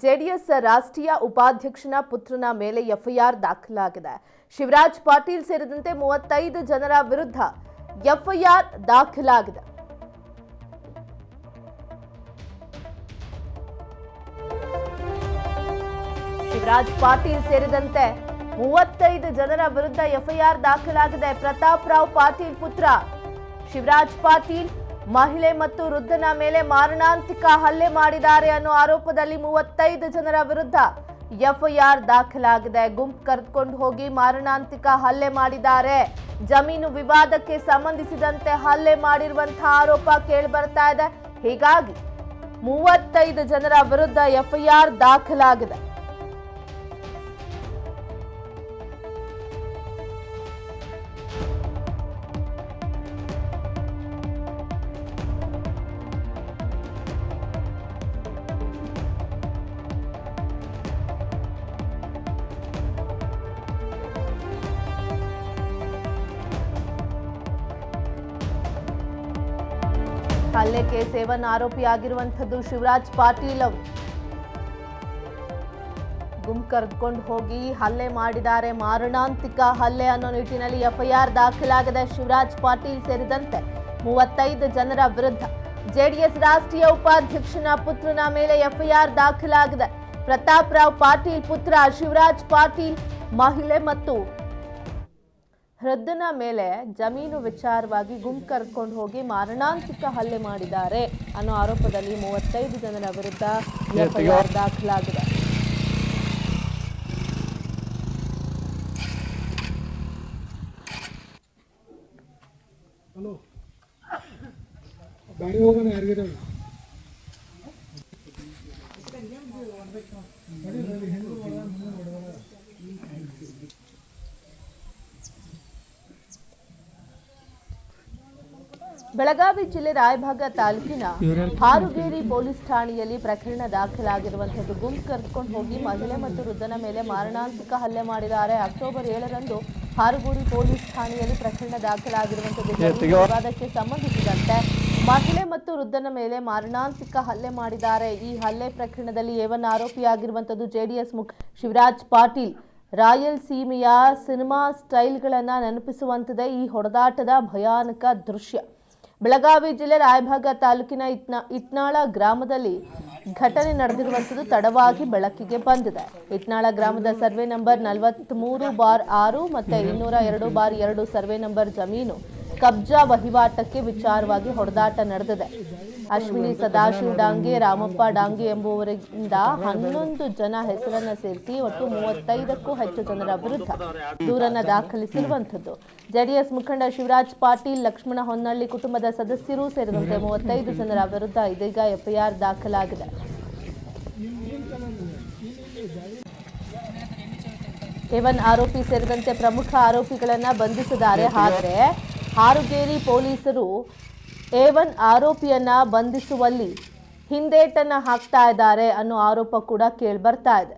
JDS ರಾಷ್ಟ್ರೀಯ ಉಪಾಧ್ಯಕ್ಷನ ಪುತ್ರನ ಮೇಲೆ ಎಫ್ಐಆರ್ ದಾಖಲಾಗಿದೆ. ಶಿವರಾಜ್ ಪಾಟೀಲ್ ಸೇರಿದಂತೆ 35 ಜನರ ವಿರುದ್ಧ ಎಫ್ಐಆರ್ ದಾಖಲಾಗಿದೆ. ಶಿವರಾಜ್ ಪಾಟೀಲ್ ಸೇರಿದಂತೆ 35 ಜನರ ವಿರುದ್ಧ ಎಫ್ಐಆರ್ ದಾಖಲಾಗಿದೆ. ಪ್ರತಾಪ್ ರಾವ್ ಪಾಟೀಲ್ ಪುತ್ರ ಶಿವರಾಜ್ ಪಾಟೀಲ್ ಮಹಿಳೆ ಮತ್ತು ವೃದ್ಧನ ಮೇಲೆ ಮಾರಣಾಂತಿಕ ಹಲ್ಲೆ ಮಾಡಿದ್ದಾರೆ ಅನ್ನೋ ಆರೋಪದಲ್ಲಿ 35 ಜನರ ವಿರುದ್ಧ ಎಫ್ಐಆರ್ ದಾಖಲಾಗಿದೆ. ಗುಂಪು ಕರೆದುಕೊಂಡು ಹೋಗಿ ಮಾರಣಾಂತಿಕ ಹಲ್ಲೆ ಮಾಡಿದ್ದಾರೆ. ಜಮೀನು ವಿವಾದಕ್ಕೆ ಸಂಬಂಧಿಸಿದಂತೆ ಹಲ್ಲೆ ಮಾಡಿರುವಂತಹ ಆರೋಪ ಕೇಳಿ ಬರ್ತಾ ಇದೆ. ಹೀಗಾಗಿ 35 ಜನರ ವಿರುದ್ಧ ಎಫ್ಐಆರ್ ದಾಖಲಾಗಿದೆ. ಹಲ್ಲೆ ಕೇಸ್ 7 ಆರೋಪಿಯಾಗಿರುವಂಥದ್ದು ಶಿವರಾಜ್ ಪಾಟೀಲ್ ಅವರು. ಗುಂಪು ಕರೆದುಕೊಂಡು ಹೋಗಿ ಹಲ್ಲೆ ಮಾಡಿದ್ದಾರೆ. ಮಾರಣಾಂತಿಕ ಹಲ್ಲೆ ಅನ್ನೋ ನಿಟ್ಟಿನಲ್ಲಿ ಎಫ್ಐಆರ್ ದಾಖಲಾಗಿದೆ. ಶಿವರಾಜ್ ಪಾಟೀಲ್ ಸೇರಿದಂತೆ 35 ಜನರ ವಿರುದ್ಧ ಜೆಡಿಎಸ್ ರಾಷ್ಟ್ರೀಯ ಉಪಾಧ್ಯಕ್ಷನ ಪುತ್ರನ ಮೇಲೆ ಎಫ್ಐಆರ್ ದಾಖಲಾಗಿದೆ. ಪ್ರತಾಪ್ ರಾವ್ ಪಾಟೀಲ್ ಪುತ್ರ ಶಿವರಾಜ್ ಪಾಟೀಲ್ ಮಹಿಳೆ ಮತ್ತು ವೃದ್ಧನ ಮೇಲೆ ಜಮೀನು ವಿಚಾರವಾಗಿ ಗುಂಪು ಕರೆದುಕೊಂಡು ಹೋಗಿ ಮಾರಣಾಂತಿಕ ಹಲ್ಲೆ ಮಾಡಿದ್ದಾರೆ ಅನ್ನೋ ಆರೋಪದಲ್ಲಿ 35 ಜನರ ವಿರುದ್ಧ ಎಫ್ಐಆರ್ ದಾಖಲಾಗಿದೆ. ಬೆಳಗಾವಿ ಜಿಲ್ಲೆ ರಾಯಭಾಗ ತಾಲೂಕಿನ ಹಾರುಗೇರಿ ಪೊಲೀಸ್ ಠಾಣೆಯಲ್ಲಿ ಪ್ರಕರಣ ದಾಖಲಾಗಿರುವಂತದ್ದು. ಗುಂಪು ಕರೆದುಕೊಂಡು ಹೋಗಿ ಮಹಿಳೆ ಮತ್ತು ವೃದ್ಧನ ಮೇಲೆ ಮಾರಣಾಂತಿಕ ಹಲ್ಲೆ ಮಾಡಿದ್ದಾರೆ. ಅಕ್ಟೋಬರ್ 7ರಂದು ಹಾರುಗೇರಿ ಪೊಲೀಸ್ ಠಾಣೆಯಲ್ಲಿ ಪ್ರಕರಣ ದಾಖಲಾಗಿರುವಂತದ್ದು. ವಿವಾದಕ್ಕೆ ಸಂಬಂಧಿಸಿದಂತೆ ಮಹಿಳೆ ಮತ್ತು ವೃದ್ಧನ ಮೇಲೆ ಮಾರಣಾಂತಿಕ ಹಲ್ಲೆ ಮಾಡಿದ್ದಾರೆ. ಈ ಹಲ್ಲೆ ಪ್ರಕರಣದಲ್ಲಿ A1 ಆರೋಪಿಯಾಗಿರುವಂತದ್ದು ಜೆಡಿಎಸ್ ಮುಖಂಡ ಶಿವರಾಜ್ ಪಾಟೀಲ್. ರಾಯಲಸೀಮೆಯ ಸಿನಿಮಾ ಸ್ಟೈಲ್ಗಳನ್ನ ನೆನಪಿಸುವಂತಿದೆ ಈ ಹೊಡೆದಾಟದ ಭಯಾನಕ ದೃಶ್ಯ. ಬೆಳಗಾವಿ ಜಿಲ್ಲೆ ರಾಯಭಾಗ ತಾಲೂಕಿನ ಇಟ್ನಾಳ ಗ್ರಾಮದಲ್ಲಿ ಘಟನೆ ನಡೆದಿರುವಂಥದ್ದು ತಡವಾಗಿ ಬೆಳಕಿಗೆ ಬಂದಿದೆ. ಇಟ್ನಾಳ ಗ್ರಾಮದ ಸರ್ವೆ ನಂಬರ್ 43/6 ಮತ್ತೆ 202/2 ಸರ್ವೆ ನಂಬರ್ ಜಮೀನು ಕಬ್ಜಾ ವಹಿವಾಟಕ್ಕೆ ವಿಚಾರವಾಗಿ ಹೊಡೆದಾಟ ನಡೆದಿದೆ. ಅಶ್ವಿನಿ ಸದಾಶಿವ ಡಾಂಗೆ, ರಾಮಪ್ಪ ಡಾಂಗೆ ಎಂಬುವರಿಂದ 11 ಜನ ಹೆಸರನ್ನ ಸೇರಿಸಿ ಒಟ್ಟು 35ಕ್ಕೂ ಹೆಚ್ಚು ಜನರ ವಿರುದ್ಧ ದೂರನ್ನ ದಾಖಲಿಸಿರುವಂಥದ್ದು. ಜೆಡಿಎಸ್ ಮುಖಂಡ ಶಿವರಾಜ್ ಪಾಟೀಲ್, ಲಕ್ಷ್ಮಣ ಹೊನ್ನಳ್ಳಿ ಕುಟುಂಬದ ಸದಸ್ಯರು ಸೇರಿದಂತೆ 35 ಜನರ ವಿರುದ್ಧ ಇದೀಗ ಎಫ್ಐಆರ್ ದಾಖಲಾಗಿದೆ. A1 ಆರೋಪಿ ಸೇರಿದಂತೆ ಪ್ರಮುಖ ಆರೋಪಿಗಳನ್ನ ಬಂಧಿಸಿದ್ದಾರೆ. ಆದರೆ ಹಾರುಗೇರಿ ಪೊಲೀಸರು A1 ಆರೋಪಿಯನ್ನ ಬಂಧಿಸುವಲ್ಲಿ ಹಿಂದೇಟನ್ನ ಹಾಕ್ತಾ ಇದ್ದಾರೆ ಅನ್ನೋ ಆರೋಪ ಕೂಡ ಕೇಳಿ ಬರ್ತಾ ಇದೆ.